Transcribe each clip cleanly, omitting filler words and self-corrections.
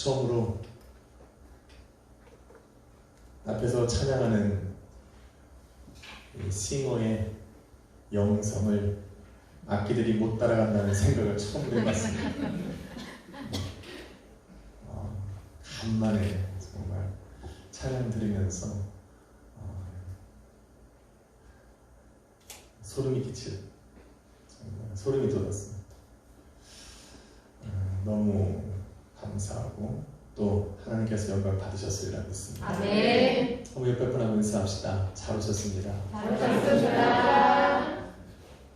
처음으로 앞에서 찬양하는 이 싱어의 영성을 악기들이 못 따라간다는 생각을 처음 해봤습니다. 간만에 정말 찬양 들으면서 소름이 끼칠, 정말 소름이 돋았습니다. 너무 감사하고 또 하나님께서 영광 받으셨으리라 믿습니다. 아멘. 어머 옆에 분하고 인사합시다. 잘 오셨습니다. 잘 오셨습니다.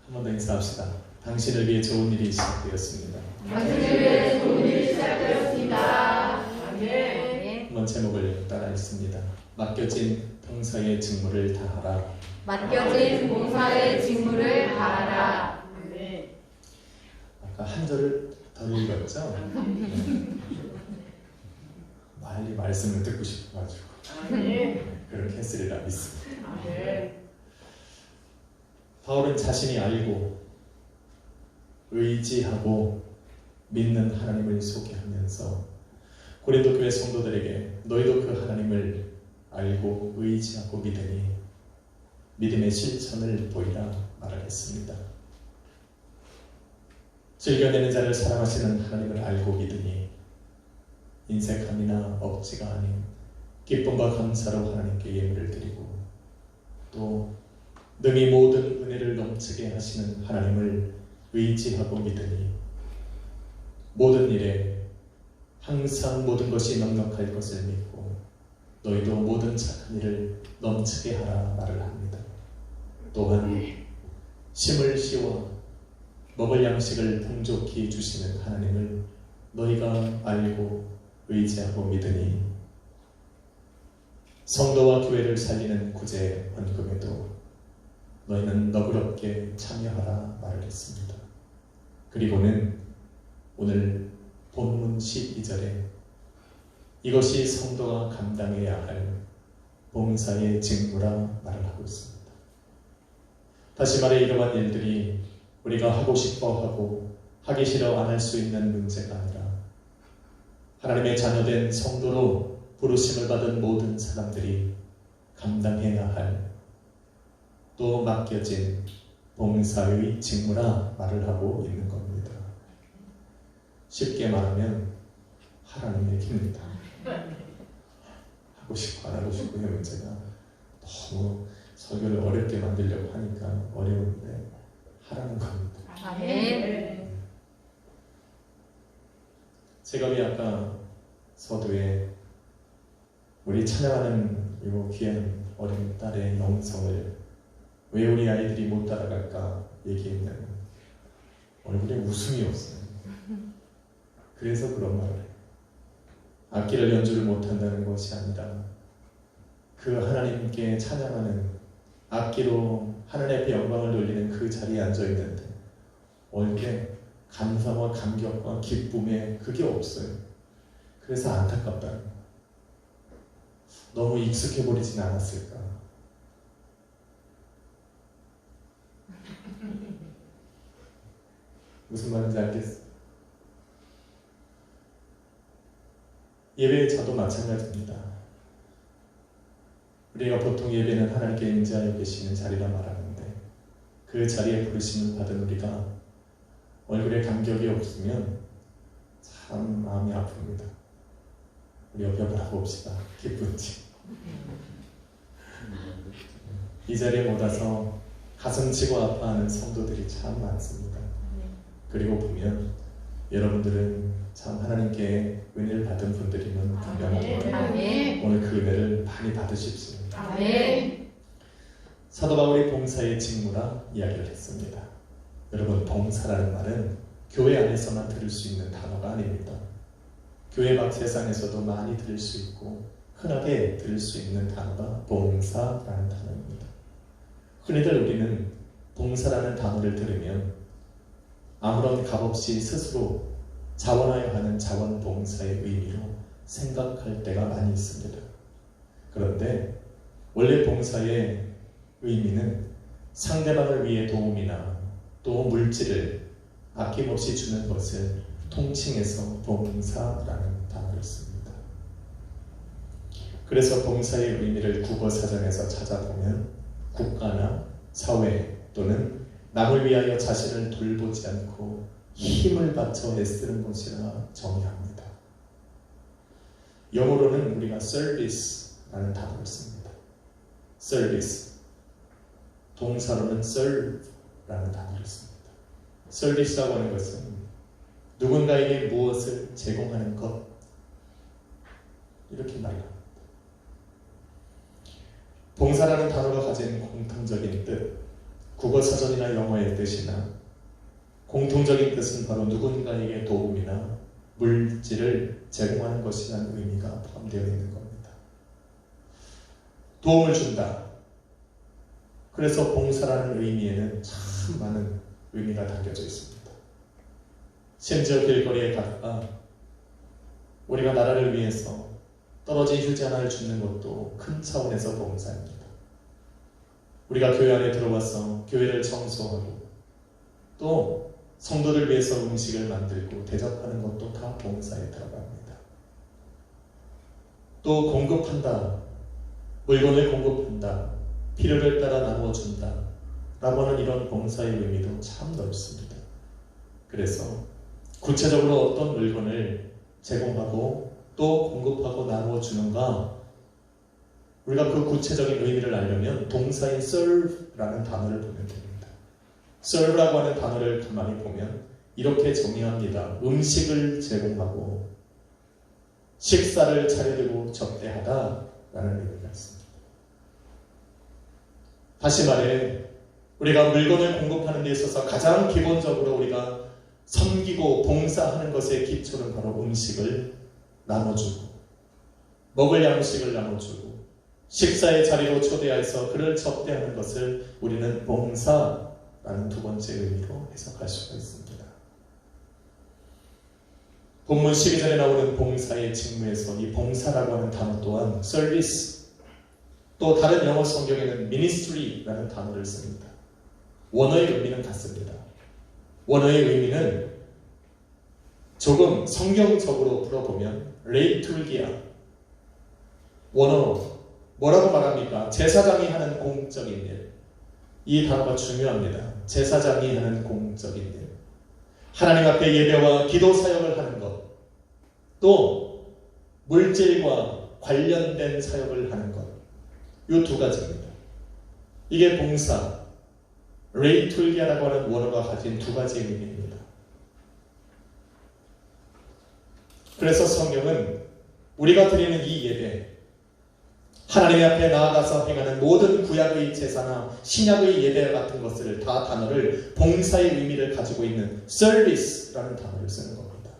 한 번 더 인사합시다. 당신을 위해 좋은 일이 시작되었습니다. 당신을 위해 좋은 일이 시작되었습니다. 아멘. 한번 제목을 따라 읽습니다. 맡겨진 봉사의 직무를 다하라. 맡겨진 봉사의 직무를 다하라. 아멘. 아까 한 절을 더 읽었죠? 빨리 말씀을 듣고 싶어가지고 그렇게 했으리라 믿습니다. 바울은 자신이 알고 의지하고 믿는 하나님을 소개하면서 고린도 교회 성도들에게 너희도 그 하나님을 알고 의지하고 믿으니 믿음의 실천을 보이라 말을 했습니다. 즐겨내는 자를 사랑하시는 하나님을 알고 믿으니 인색함이나 억지가 아닌 기쁨과 감사로 하나님께 예물을 드리고 또 능히 모든 은혜를 넘치게 하시는 하나님을 의지하고 믿으니 모든 일에 항상 모든 것이 넉넉할 것을 믿고 너희도 모든 착한 일을 넘치게 하라 말을 합니다. 또한 심을 씌워 먹을 양식을 풍족히 주시는 하나님을 너희가 알고 의지하고 믿으니 성도와 교회를 살리는 구제 헌금에도 너희는 너그럽게 참여하라 말을 했습니다. 그리고는 오늘 본문 12절에 이것이 성도가 감당해야 할 봉사의 직무라 말을 하고 있습니다. 다시 말해 이러한 일들이 우리가 하고 싶어 하고 하기 싫어 안 할 수 있는 문제가 아니라 하나님의 자녀된 성도로 부르심을 받은 모든 사람들이 감당해야 할 또 맡겨진 봉사의 직무라 말을 하고 있는 겁니다. 쉽게 말하면 하라는 얘기입니다. 하고 싶고 안 하고 싶고의 문제가 너무 설교를 어렵게 만들려고 하니까 어려운데 하라는 겁니다. 아멘. 제가 왜 아까 서두에 우리 찬양하는 이 귀한 어린 딸의 영성을 왜 우리 아이들이 못 따라갈까 얘기했냐면 얼굴에 웃음이 없어요. 그래서 그런 말을 해요. 악기를 연주를 못한다는 것이 아니라 그 하나님께 찬양하는 악기로 하나님 앞에 영광을 돌리는 그 자리에 앉아있는데 얼굴에 감사와 감격과 기쁨에 그게 없어요. 그래서 안타깝다는 거예요. 너무 익숙해버리진 않았을까. 무슨 말인지 알겠어요? 예배자도 마찬가지입니다. 우리가 보통 예배는 하나님께 임재하여 계시는 자리라 말하는데 그 자리에 부르심을 받은 우리가 얼굴에 감격이 없으면 참 마음이 아픕니다. 우리 옆에 바라봅시다. 기쁜지. 이 자리에 못 와서 가슴치고 아파하는 성도들이 참 많습니다. 그리고 보면 여러분들은 참 하나님께 은혜를 받은 분들이면 분명하고 오늘 그 은혜를 많이 받으십시오. 아멘. 사도 바울이 봉사의 직무라 이야기를 했습니다. 여러분 봉사라는 말은 교회 안에서만 들을 수 있는 단어가 아닙니다. 교회 밖 세상에서도 많이 들을 수 있고 흔하게 들을 수 있는 단어가 봉사라는 단어입니다. 흔히들 우리는 봉사라는 단어를 들으면 아무런 값없이 스스로 자원하여 하는 자원봉사의 의미로 생각할 때가 많이 있습니다. 그런데 원래 봉사의 의미는 상대방을 위해 도움이나 또 물질을 아낌없이 주는 것을 통칭해서 봉사라는 단어를 있습니다. 그래서 봉사의 의미를 국어 사전에서 찾아보면 국가나 사회 또는 남을 위하여 자신을 돌보지 않고 힘을 바쳐 애쓰는 것이라 정의합니다. 영어로는 우리가 service라는 단어를 씁니다. service. 동사로는 serve라는 단어를 씁니다. service라고 하는 것은 누군가에게 무엇을 제공하는 것, 이렇게 말합니다. 봉사라는 단어가 가진 공통적인 뜻, 국어사전이나 영어의 뜻이나 공통적인 뜻은 바로 누군가에게 도움이나 물질을 제공하는 것이라는 의미가 포함되어 있는 겁니다. 도움을 준다. 그래서 봉사라는 의미에는 참 많은 의미가 담겨져 있습니다. 심지어 길거리에 가다가 우리가 나라를 위해서 떨어진 휴지 하나를 줍는 것도 큰 차원에서 봉사입니다. 우리가 교회 안에 들어와서 교회를 청소하고 또 성도를 위해서 음식을 만들고 대접하는 것도 다 봉사에 들어갑니다. 또 공급한다, 물건을 공급한다, 필요를 따라 나누어준다 라고 하는 이런 봉사의 의미도 참 넓습니다. 그래서 구체적으로 어떤 물건을 제공하고 또 공급하고 나누어주는가, 우리가 그 구체적인 의미를 알려면 동사인 serve라는 단어를 보면 됩니다. serve라고 하는 단어를 가만히 보면 이렇게 정의합니다. 음식을 제공하고 식사를 차려들고 접대하다 라는 의미가 있습니다. 다시 말해 우리가 물건을 공급하는 데 있어서 가장 기본적으로 우리가 섬기고 봉사하는 것의 기초는 바로 음식을 나눠주고 먹을 양식을 나눠주고 식사의 자리로 초대해서 그를 접대하는 것을 우리는 봉사라는 두 번째 의미로 해석할 수가 있습니다. 본문 12절에 나오는 봉사의 직무에서 이 봉사라고 하는 단어 또한 service, 또 다른 영어 성경에는 ministry라는 단어를 씁니다. 원어의 의미는 같습니다. 원어의 의미는 조금 성경적으로 풀어보면 레이툴기아, 원어로 뭐라고 말합니까? 제사장이 하는 공적인 일. 이 단어가 중요합니다. 제사장이 하는 공적인 일. 하나님 앞에 예배와 기도 사역을 하는 것, 또 물질과 관련된 사역을 하는 것, 이 두 가지입니다. 이게 봉사, 레이툴기아라고 하는 원어가 가진 두 가지의 의미입니다. 그래서 성경은 우리가 드리는 이 예배, 하나님 앞에 나아가서 행하는 모든 구약의 제사나 신약의 예배 같은 것을 다 단어를 봉사의 의미를 가지고 있는 service라는 단어를 쓰는 겁니다.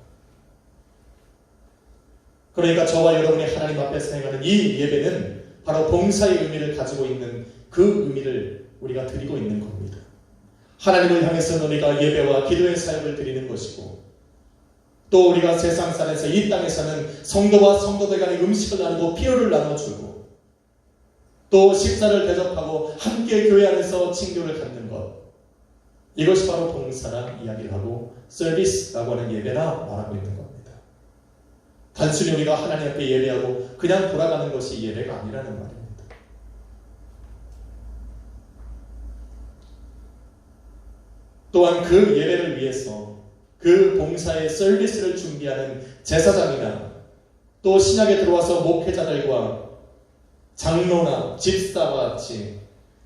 그러니까 저와 여러분이 하나님 앞에서 행하는 이 예배는 바로 봉사의 의미를 가지고 있는 그 의미를 우리가 드리고 있는 겁니다. 하나님을 향해서 우리가 예배와 기도의 사역을 드리는 것이고, 또 우리가 세상산에서 이 땅에서는 성도와 성도들 간의 음식을 나누고 피로를 나눠주고, 또 식사를 대접하고 함께 교회 안에서 친교를 갖는 것, 이것이 바로 봉사라 이야기를 하고 서비스라고 하는 예배라 말하고 있는 겁니다. 단순히 우리가 하나님 앞에 예배하고 그냥 돌아가는 것이 예배가 아니라는 말입니다. 또한 그 예배를 위해서 그 봉사의 서비스를 준비하는 제사장이나 또 신약에 들어와서 목회자들과 장로나 집사와 같이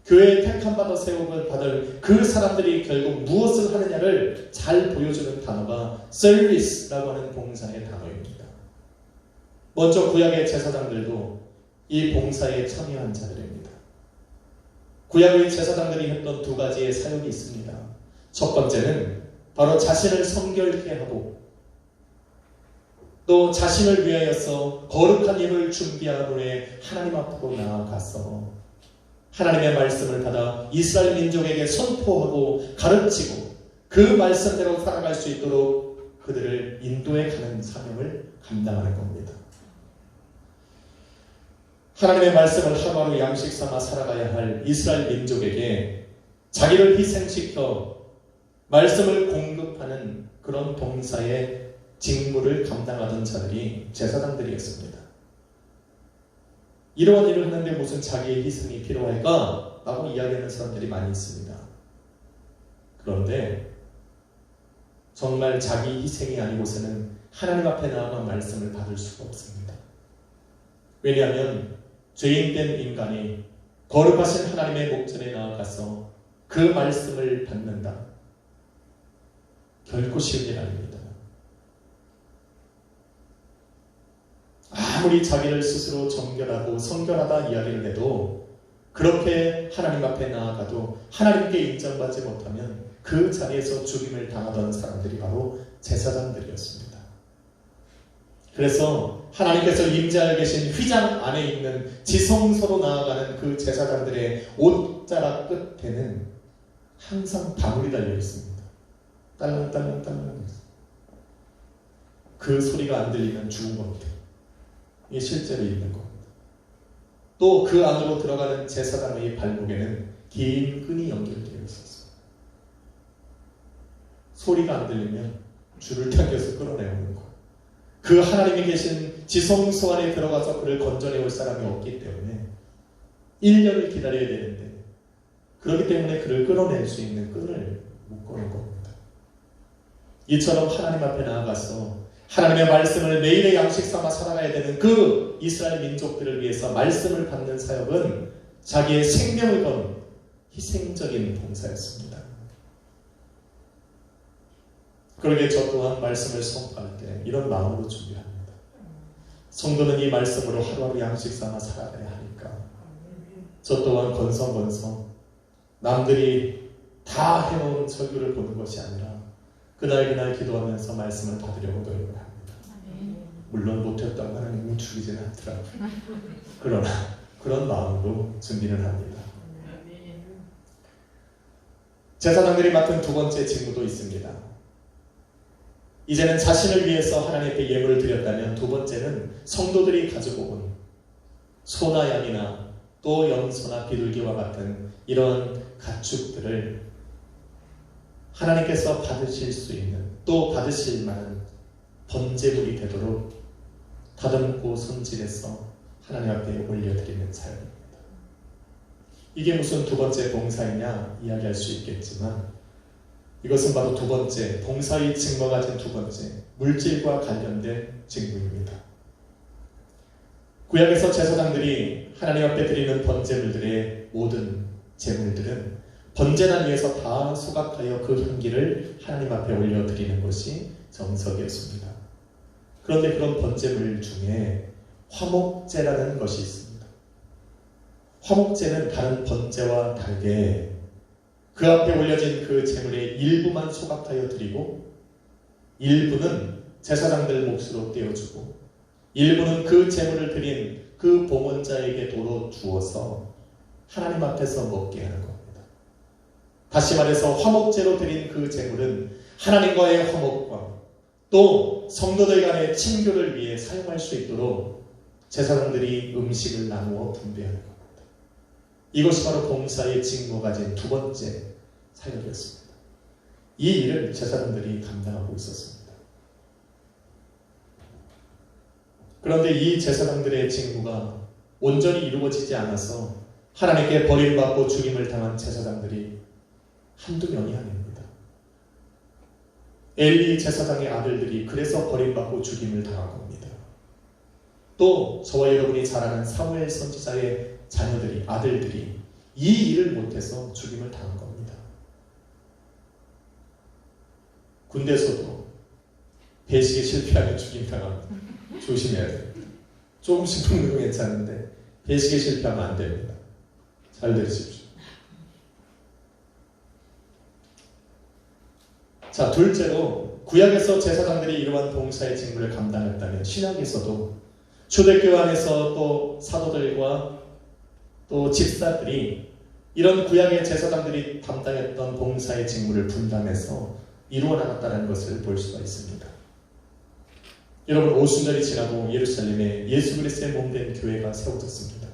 교회에 택함 받아 세움을 받을 그 사람들이 결국 무엇을 하느냐를 잘 보여주는 단어가 서비스라고 하는 봉사의 단어입니다. 먼저 구약의 제사장들도 이 봉사에 참여한 자들입니다. 구약의 제사장들이 했던 두 가지의 사역이 있습니다. 첫 번째는 바로 자신을 성결케 하고 또 자신을 위하여서 거룩한 일을 준비한 후에 하나님 앞으로 나아가서 하나님의 말씀을 받아 이스라엘 민족에게 선포하고 가르치고 그 말씀대로 살아갈 수 있도록 그들을 인도해 가는 사명을 감당하는 겁니다. 하나님의 말씀을 하루하루 양식 삼아 살아가야 할 이스라엘 민족에게 자기를 희생시켜 말씀을 공급하는 그런 봉사에 직무를 감당하던 자들이 제사장들이었습니다. 이러한 일을 하는데 무슨 자기의 희생이 필요할까? 라고 이야기하는 사람들이 많이 있습니다. 그런데 정말 자기 희생이 아니고서는 하나님 앞에 나아가 말씀을 받을 수가 없습니다. 왜냐하면 죄인된 인간이 거룩하신 하나님의 목전에 나아가서 그 말씀을 받는다. 결코 쉬운 일 아닙니다. 아무리 자기를 스스로 정결하고 성결하다 이야기를 해도 그렇게 하나님 앞에 나아가도 하나님께 인정받지 못하면 그 자리에서 죽임을 당하던 사람들이 바로 제사장들이었습니다. 그래서 하나님께서 임재하여 계신 휘장 안에 있는 지성소로 나아가는 그 제사장들의 옷자락 끝에는 항상 방울이 달려 있습니다. 딸랑딸랑딸랑. 그 소리가 안 들리면 죽은 겁니다. 이게 실제로 있는 겁니다. 또 그 안으로 들어가는 제사장의 발목에는 긴 끈이 연결되어 있었어요. 소리가 안 들리면 줄을 당겨서 끌어내오는 것. 그 하나님이 계신 지성소 안에 들어가서 그를 건져내올 사람이 없기 때문에 1년을 기다려야 되는데 그렇기 때문에 그를 끌어낼 수 있는 끈을 묶어놓은 겁니다. 이처럼 하나님 앞에 나아가서 하나님의 말씀을 매일의 양식 삼아 살아가야 되는 그 이스라엘 민족들을 위해서 말씀을 받는 사역은 자기의 생명을 건 희생적인 봉사였습니다. 그러기에 저 또한 말씀을 선포할 때 이런 마음으로 준비합니다. 성도는 이 말씀으로 하루하루 양식 삼아 살아가야 하니까 저 또한 건성건성 남들이 다 해놓은 설교를 보는 것이 아니라 그날 기도하면서 말씀을 받으려고 노력을 합니다. 물론 못했다고 하나님은 죽이지는 않더라고요. 그러나 그런 마음으로 준비를 합니다. 제사장들이 맡은 두 번째 직무도 있습니다. 이제는 자신을 위해서 하나님께 예물을 드렸다면 두 번째는 성도들이 가지고 온 소나 양이나 또 염소나 비둘기와 같은 이런 가축들을 하나님께서 받으실 수 있는 또 받으실 만한 번제물이 되도록 다듬고 손질해서 하나님 앞에 올려드리는 사역입니다. 이게 무슨 두 번째 봉사이냐 이야기할 수 있겠지만 이것은 바로 두 번째 봉사의 직무가 가진 두 번째 물질과 관련된 직무입니다. 구약에서 제사장들이 하나님 앞에 드리는 번제물들의 모든 제물들은 번제단 위에서 다 소각하여 그 향기를 하나님 앞에 올려드리는 것이 정석이었습니다. 그런데 그런 번제물 중에 화목제라는 것이 있습니다. 화목제는 다른 번제와 다르게 그 앞에 올려진 그 제물의 일부만 소각하여 드리고 일부는 제사장들 몫으로 떼어주고 일부는 그 제물을 드린 그 봉헌자에게 도로 주어서 하나님 앞에서 먹게 하는 겁니다. 다시 말해서 화목제로 드린 그 제물은 하나님과의 화목과 또 성도들 간의 친교를 위해 사용할 수 있도록 제사장들이 음식을 나누어 분배하는 겁니다. 이것이 바로 봉사의 직무가 가진 두 번째 사역이었습니다. 이 일을 제사장들이 감당하고 있었습니다. 그런데 이 제사장들의 직무가 온전히 이루어지지 않아서 하나님께 버림받고 죽임을 당한 제사장들이 한두 명이 아닙니다. 엘리 제사장의 아들들이 그래서 버림받고 죽임을 당한 겁니다. 또 저와 여러분이 잘 아는 사무엘 선지자의 자녀들이 아들들이 이 일을 못해서 죽임을 당한 겁니다. 군대에서도 배식에 실패하면 죽임 당합니다. 조심해야 됩니다. 조금씩 먹는 건 괜찮은데 배식에 실패하면 안 됩니다. 잘 들으십시오. 자, 둘째로 구약에서 제사장들이 이러한 봉사의 직무를 감당했다면 신약에서도 초대교회 안에서 또 사도들과 또 집사들이 이런 구약의 제사장들이 담당했던 봉사의 직무를 분담해서 이루어 나갔다는 것을 볼 수가 있습니다. 여러분 50년이 지나고 예루살렘에 예수 그리스도의 몸된 교회가 세워졌습니다.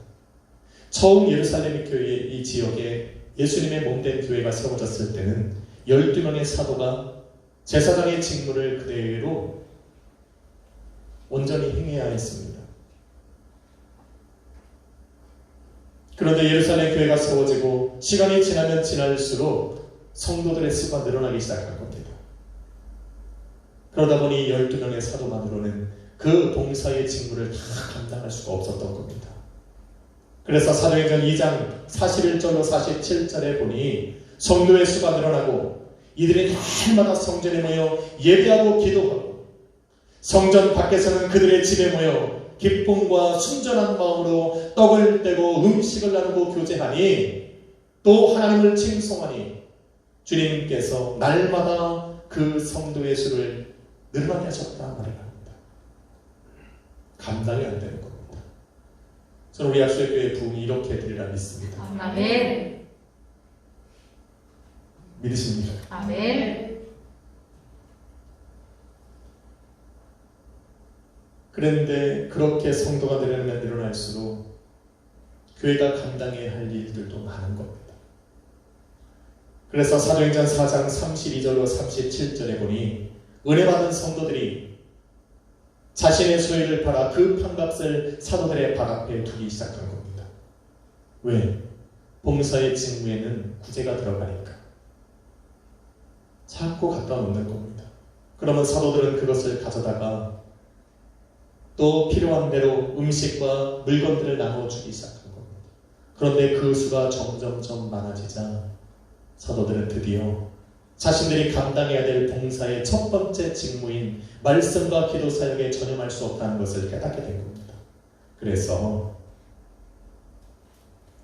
처음 예루살렘 교회 이 지역에 예수님의 몸된 교회가 세워졌을 때는 12명의 사도가 제사장의 직무를 그대로 온전히 행해야 했습니다. 그런데 예루살렘 교회가 세워지고 시간이 지나면 지날수록 성도들의 수가 늘어나기 시작한 겁니다. 그러다 보니 12명의 사도만으로는 그 봉사의 직무를 다 감당할 수가 없었던 겁니다. 그래서 사도행전 2장 41절로 47절에 보니 성도의 수가 늘어나고 이들이 날마다 성전에 모여 예배하고 기도하고 성전 밖에서는 그들의 집에 모여 기쁨과 순전한 마음으로 떡을 떼고 음식을 나누고 교제하니 또 하나님을 칭송하니 주님께서 날마다 그 성도의 수를 늘어나게 하셨다 말을 합니다. 감당이 안 되는 겁니다. 저는 우리 약속교회 부흥이 이렇게 되리라 믿습니다. 아멘. 믿으십니까? 아멘. 그런데 그렇게 성도가 늘어나면 늘어날수록 교회가 감당해야 할 일들도 많은 겁니다. 그래서 사도행전 4장 32절로 37절에 보니 은혜 받은 성도들이 자신의 소유를 팔아 그 판값을 사도들의 발 앞에 두기 시작한 겁니다. 왜? 봉사의 직무에는 구제가 들어가니까. 자꾸 갖다 놓는 겁니다. 그러면 사도들은 그것을 가져다가 또 필요한 대로 음식과 물건들을 나눠주기 시작한 겁니다. 그런데 그 수가 점점점 많아지자 사도들은 드디어 자신들이 감당해야 될 봉사의 첫 번째 직무인 말씀과 기도 사역에 전념할 수 없다는 것을 깨닫게 된 겁니다. 그래서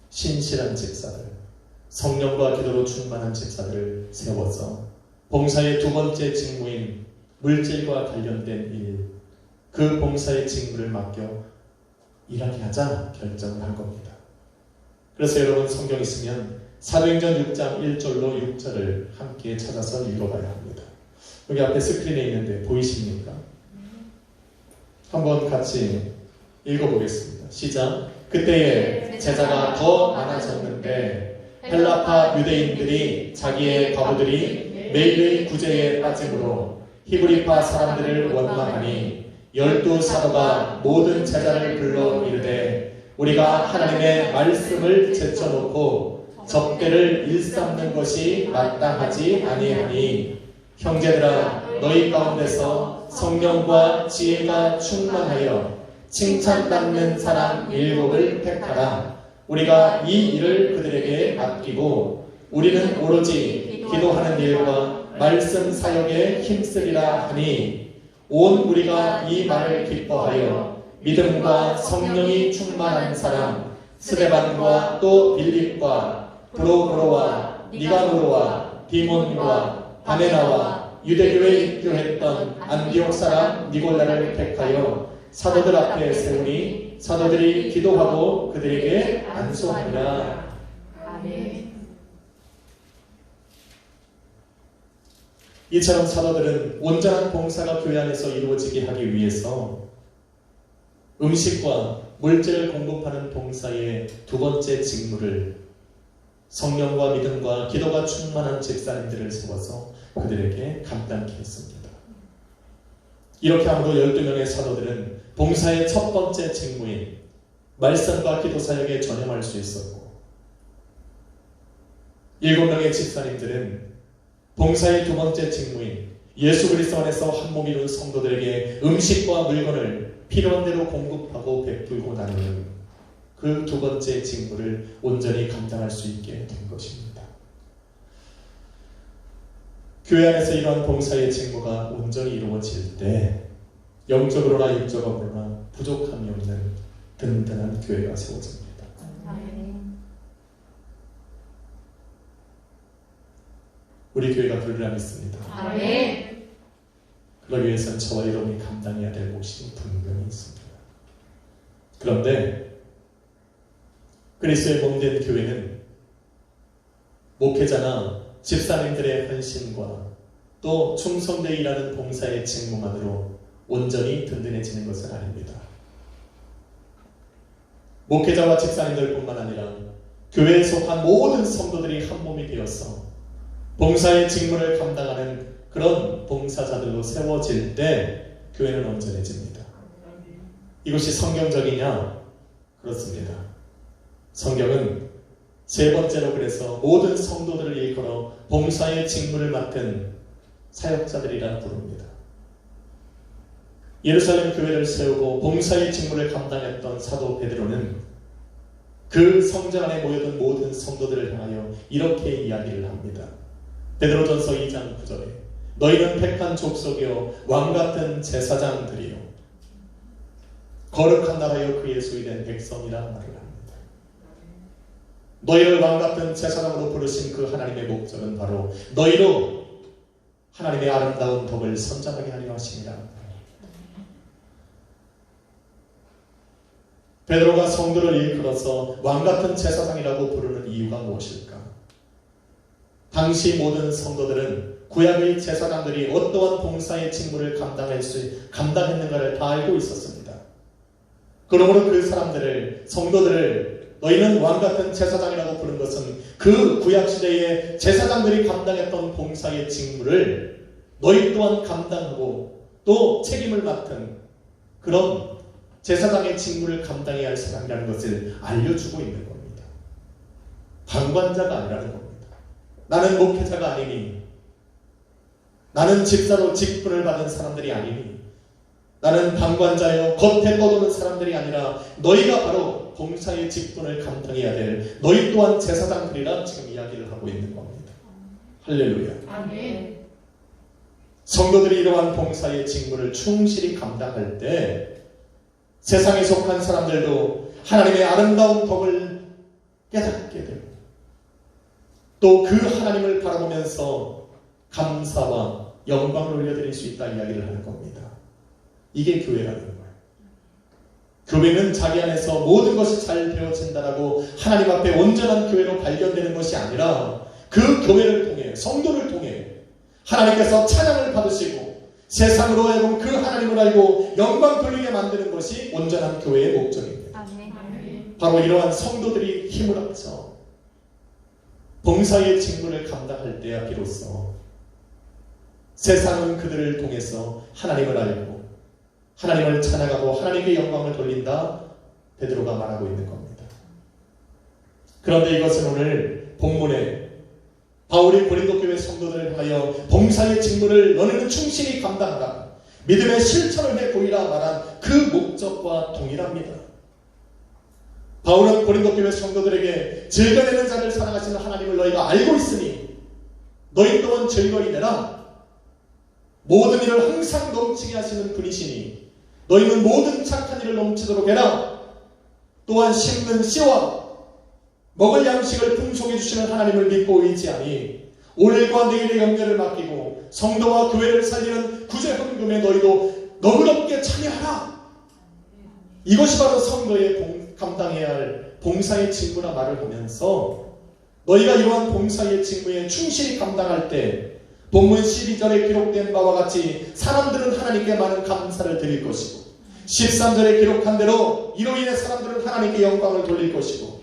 신실한 집사들, 성령과 기도로 충만한 집사들을 세워서 봉사의 두 번째 직무인 물질과 관련된 일, 그 봉사의 직무를 맡겨 일하게 하자 결정을 한 겁니다. 그래서 여러분 성경 있으면 사도행전 6장 1절로 6절을 함께 찾아서 읽어봐야 합니다. 여기 앞에 스크린에 있는데 보이십니까? 한번 같이 읽어보겠습니다. 시작. 그때에 제자가 더 많아졌는데 헬라파 유대인들이 자기의 과부들이 매일의 구제에 빠짐으로 히브리파 사람들을 원망하니 12 사도가 모든 제자를 불러 이르되 우리가 하나님의 말씀을 제쳐놓고 접대를 일삼는 것이 마땅하지 아니하니 형제들아 너희 가운데서 성령과 지혜가 충만하여 칭찬받는 사람 7을 택하라. 우리가 이 일을 그들에게 맡기고 우리는 오로지 기도하는 일과 말씀 사역에 힘쓰리라 하니 온 우리가 이 말을 기뻐하여 믿음과 성령이 충만한 사람 스데반과 또 빌립과 브로보로와 니가노로와 디몬과 바네나와 유대교에 입교했던 안디옥 사람 니골라를 택하여 사도들 앞에 세우니 사도들이 기도하고 그들에게 안수하니라. 아멘. 이처럼 사도들은 온전한 봉사가 교회 안에서 이루어지게 하기 위해서 음식과 물질을 공급하는 봉사의 두 번째 직무를 성령과 믿음과 기도가 충만한 집사님들을 세워서 그들에게 감당케 했습니다. 이렇게 함으로 12명의 사도들은 봉사의 첫 번째 직무인 말씀과 기도 사역에 전념할 수 있었고 7명의 집사님들은 봉사의 두 번째 직무인 예수 그리스도 안에서 한 몸이 이룬 성도들에게 음식과 물건을 필요한 대로 공급하고 베풀고 나누는 그 두 번째 직무를 온전히 감당할 수 있게 된 것입니다. 교회 안에서 이러한 봉사의 직무가 온전히 이루어질 때 영적으로나 육적으로나 부족함이 없는 든든한 교회가 세워집니다. 아멘. 우리 교회가 그러리라 믿습니다. 아멘. 그러기 위해서는 저와 여러분이 감당해야 될 몫이 분명히 있습니다. 그런데 그리스도의 몸된 교회는 목회자나 집사님들의 헌신과 또 충성되어 일하는 봉사의 직무만으로 온전히 든든해지는 것은 아닙니다. 목회자와 집사님들뿐만 아니라 교회에 속한 모든 성도들이 한 몸이 되어서 봉사의 직무를 감당하는 그런 봉사자들로 세워질 때 교회는 온전해집니다. 이것이 성경적이냐? 그렇습니다. 성경은 세 번째로 그래서 모든 성도들을 일컬어 봉사의 직무를 맡은 사역자들이라 부릅니다. 예루살렘 교회를 세우고 봉사의 직무를 감당했던 사도 베드로는 그 성전 안에 모여든 모든 성도들을 향하여 이렇게 이야기를 합니다. 베드로전서 2장 9절에 너희는 택한 족속이요 왕같은 제사장들이요 거룩한 나라여 그의 소유된 백성이라 말을 합니다. 너희를 왕같은 제사장으로 부르신 그 하나님의 목적은 바로 너희로 하나님의 아름다운 덕을 선전하게 하려 하심이라. 베드로가 성도를 일컬어서 왕같은 제사장이라고 부르는 이유가 무엇일까? 당시 모든 성도들은 구약의 제사장들이 어떠한 봉사의 직무를 감당했는가를 다 알고 있었습니다. 그러므로 그 사람들을, 성도들을 너희는 왕같은 제사장이라고 부른 것은 그 구약시대에 제사장들이 감당했던 봉사의 직무를 너희 또한 감당하고 또 책임을 맡은 그런 제사장의 직무를 감당해야 할 사람이라는 것을 알려주고 있는 겁니다. 방관자가 아니라는 겁니다. 나는 목회자가 아니니, 나는 집사로 직분을 받은 사람들이 아니니, 나는 방관자여 겉에 떠도는 사람들이 아니라 너희가 바로 봉사의 직분을 감당해야 될 너희 또한 제사장들이라 지금 이야기를 하고 있는 겁니다. 할렐루야. 아멘. 성도들이 이러한 봉사의 직무를 충실히 감당할 때 세상에 속한 사람들도 하나님의 아름다운 덕을 깨닫게 되고 또 그 하나님을 바라보면서 감사와 영광을 올려드릴 수 있다 이야기를 하는 겁니다. 이게 교회라는 거예요. 교회는 자기 안에서 모든 것이 잘 되어진다라고 하나님 앞에 온전한 교회로 발견되는 것이 아니라 그 교회를 통해, 성도를 통해 하나님께서 찬양을 받으시고 세상으로 하여금 그 하나님을 알고 영광 돌리게 만드는 것이 온전한 교회의 목적입니다. 아멘. 바로 이러한 성도들이 힘을 합쳐 봉사의 직무를 감당할 때야 비로소 세상은 그들을 통해서 하나님을 알고 하나님을 찬양하고 하나님께 영광을 돌린다 베드로가 말하고 있는 겁니다. 그런데 이것은 오늘 본문에 바울이 고린도 교회 성도들을 향하여 봉사의 직무를 너희는 충실히 감당하라, 믿음의 실천을 해 보이라 말한 그 목적과 동일합니다. 바울은 고린도 교회 성도들에게 즐겨내는 자를 사랑하시는 하나님을 너희가 알고 있으니 너희 또한 즐거이 내라. 모든 일을 항상 넘치게 하시는 분이시니 너희는 모든 착한 일을 넘치도록 해라. 또한 심는 씨와 먹을 양식을 풍성해 주시는 하나님을 믿고 의지하니 오늘과 내일의 염려를 맡기고 성도와 교회를 살리는 구제 헌금에 너희도 너그럽게 참여하라. 이것이 바로 성도의 감당해야 할 봉사의 직무라 말을 하면서 너희가 이러한 봉사의 직무에 충실히 감당할 때 본문 12절에 기록된 바와 같이 사람들은 하나님께 많은 감사를 드릴 것이고 13절에 기록한 대로 이로 인해 사람들은 하나님께 영광을 돌릴 것이고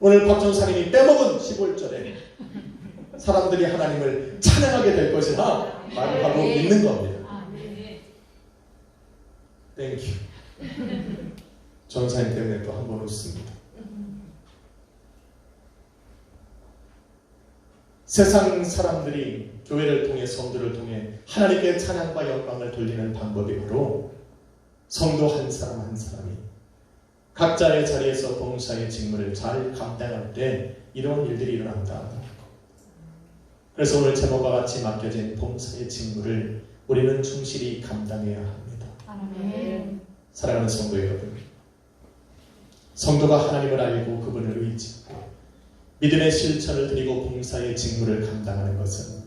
오늘 박전사님이 빼먹은 15절에 사람들이 하나님을 찬양하게 될 것이라 말을 하고 있는 겁니다. 땡큐. 전사님 때문에 또 한 번 웃습니다. 세상 사람들이 교회를 통해 성도를 통해 하나님께 찬양과 영광을 돌리는 방법이 바로 성도 한 사람 한 사람이 각자의 자리에서 봉사의 직무를 잘 감당할 때 이런 일들이 일어난다. 그래서 오늘 제목과 같이 맡겨진 봉사의 직무를 우리는 충실히 감당해야 합니다. 아멘. 사랑하는 성도 여러분, 성도가 하나님을 알고 그분을 의지하고 믿음의 실천을 드리고 봉사의 직무를 감당하는 것은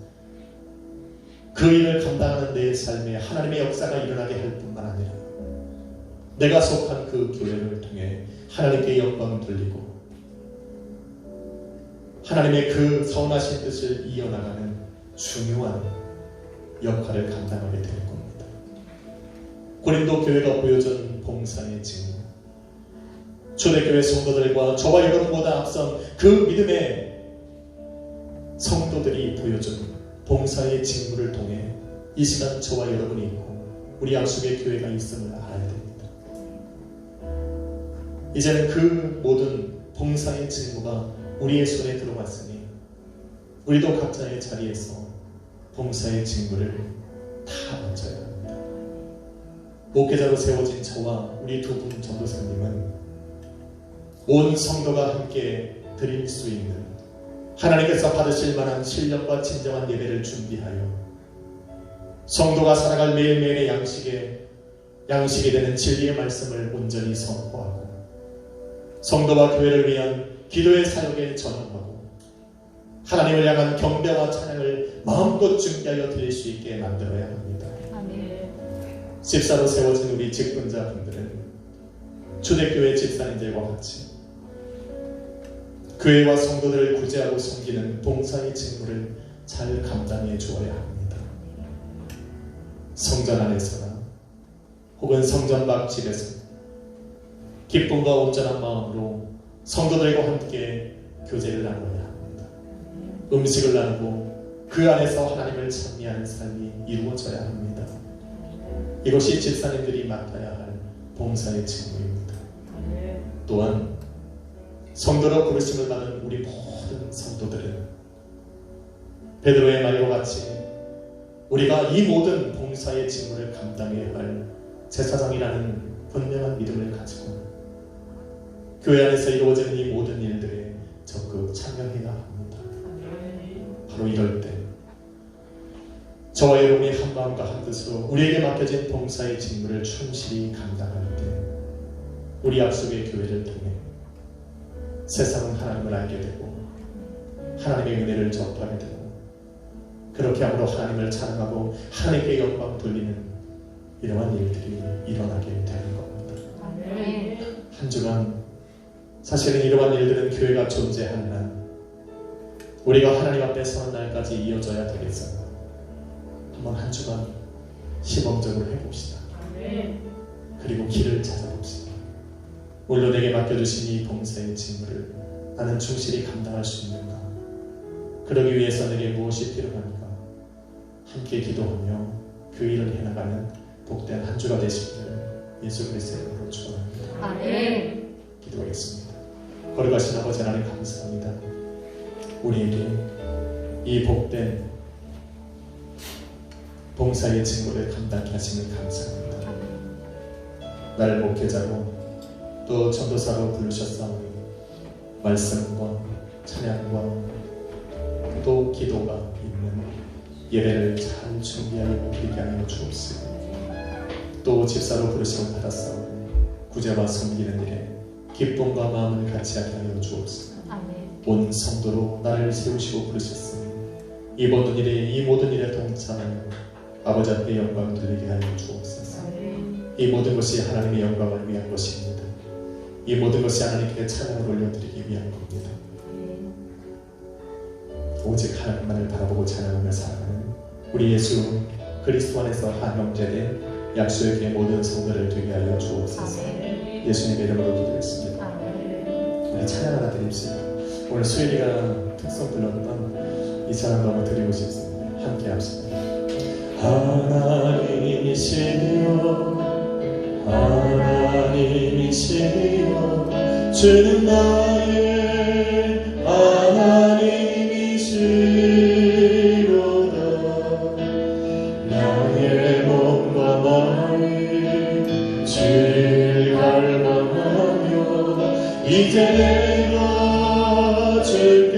그 일을 감당하는 내 삶에 하나님의 역사가 일어나게 할 뿐만 아니라 내가 속한 그 교회를 통해 하나님께 영광을 돌리고 하나님의 그 선하신 뜻을 이어나가는 중요한 역할을 감당하게 될 겁니다. 고린도 교회가 보여준 봉사의 직무, 초대교회 성도들과 저와 여러분보다 앞선 그 믿음의 성도들이 보여준 봉사의 직무를 통해 이 시간 저와 여러분이 있고 우리 약속의 교회가 있음을 알아야 됩니다. 이제는 그 모든 봉사의 직무가 우리의 손에 들어왔으니 우리도 각자의 자리에서 봉사의 직무를 다 던져야 합니다. 목회자로 세워진 저와 우리 두 분 전도사님은 온 성도가 함께 드릴 수 있는 하나님께서 받으실 만한 신령과 진정한 예배를 준비하여 성도가 살아갈 매일매일의 양식이 되는 진리의 말씀을 온전히 선포하고 성도와 교회를 위한 기도의 사역에 전념하고 하나님을 향한 경배와 찬양을 마음껏 준비하여 드릴 수 있게 만들어야 합니다. 집사로 세워진 우리 직분자분들은 초대교회 집사님들과 같이 교회와 성도들을 구제하고 섬기는 봉사의 직무를 잘 감당해 주어야 합니다. 성전 안에서나 혹은 성전 밖 집에서 기쁨과 온전한 마음으로 성도들과 함께 교제를 나눠야 합니다. 음식을 나누고 그 안에서 하나님을 찬미하는 삶이 이루어져야 합니다. 이것이 집사님들이 맡아야 할 봉사의 직무입니다. 또한 성도로 부르심을 받은 우리 모든 성도들은 베드로의 말과 같이 우리가 이 모든 봉사의 직무를 감당해야 할 제사장이라는 분명한 믿음을 가지고 교회 안에서 이루어지는 이 모든 일들에 적극 참여해야 합니다. 바로 이럴 때 저와 여러분이 한마음과 한뜻으로 우리에게 맡겨진 봉사의 직무를 충실히 감당할 때 우리 약속의 교회를 통해 세상은 하나님을 알게 되고 하나님의 은혜를 접하게 되고 그렇게 함으로 하나님을 찬양하고 하나님께 영광 돌리는 이러한 일들이 일어나게 되는 겁니다. 한 주간 사실은 이러한 일들은 교회가 존재하는 한 우리가 하나님 앞에 서는 날까지 이어져야 되겠어요. 한번 한 주간 시범적으로 해봅시다. 그리고 길을 찾아봅시다. 오늘도 내게 맡겨주신 이 봉사의 직무를 나는 충실히 감당할 수 있는가? 그러기 위해서 내게 무엇이 필요한가? 함께 기도하며 그 일을 해나가는 복된 한 주가 되시기를 예수 그리스도의 이름으로 축원합니다. 아멘. 기도하겠습니다. 거룩하신 아버지 하나님 감사합니다. 우리에게 이 복된 봉사의 직무를 감당케 하시는 감사합니다. 나를 목회자로 또 전도사로 부르셨사오니 말씀과 찬양과 또 기도가 있는 예배를 잘 준비하여 드리게 하여 주옵시고 또 집사로 부르심을 받았사오니 구제와 섬기는 일에 기쁨과 마음을 같이 하게 하여 주옵시고 온 성도로 나를 세우시고 부르셨으니 이 모든 일에 동참하여 아버지 앞에 영광 돌리게 하여 주옵소서. 이 모든 것이 하나님의 영광을 위한 것입니다. 이 모든 것이 하나님께 찬양을 올려드리기 위한 겁니다. 오직 하나님만을 바라보고 찬양하며 살아가는 우리 예수 그리스도 안에서 한 형제된 약속의 모든 성도를 되게 하여 주옵소서. 예수님의 이름으로 기도했습니다. 우리 찬양 하나 드립시다. 오늘 수일이가 특성 불렀던 이 찬양 너무 드리고 싶습니다. 함께 합시다. 하나님이시여 주는 나의 하나님이시로다. 나의 몸과 마음이 주를 갈망하며 이제 내가 주께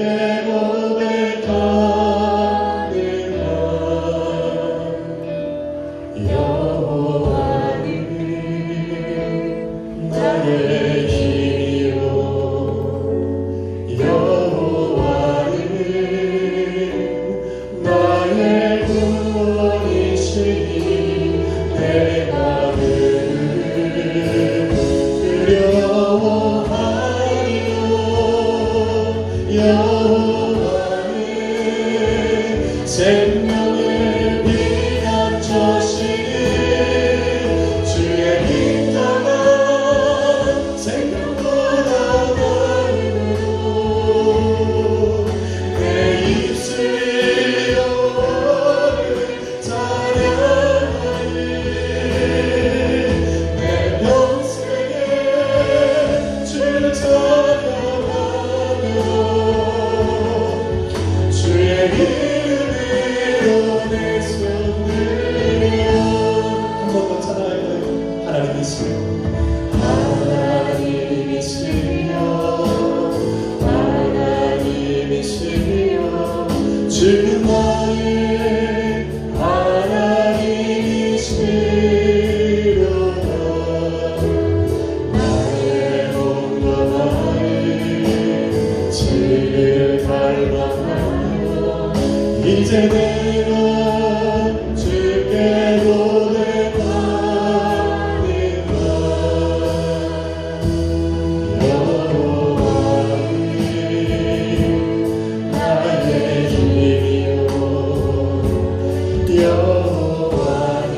Yeah. 하나님이시여 주 나의 하나님이시로다. 나의 몸과 나의 죄를 닮아가며 이제 내가 주께 고백합니다. 여호와님 나의 힘이요 여호와님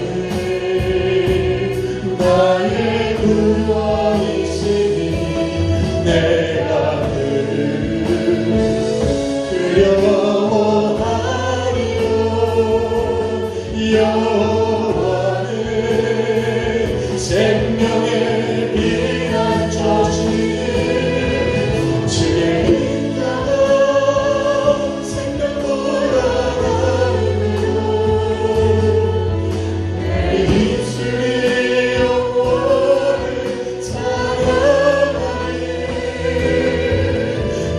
나의 구원이시니 내가 그를 두려워하리요. 여호와는 생명의 피난처시니 주의 인자가 생명보다 나으며 내 입술이 영원히 찬양하리.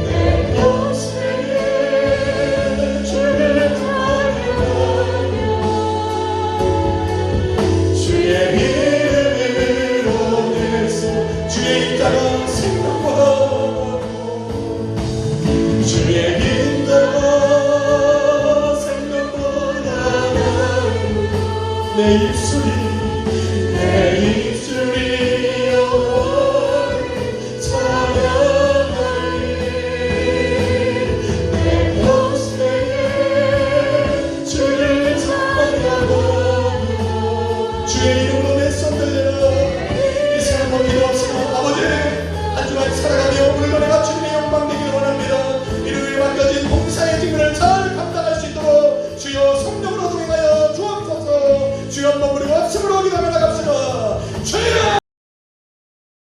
내 평생에 주를 찬양하며 주의 이름으로 내서 주의 인자가 생명보다 주의 인자가 생명보다 나으며 내 입술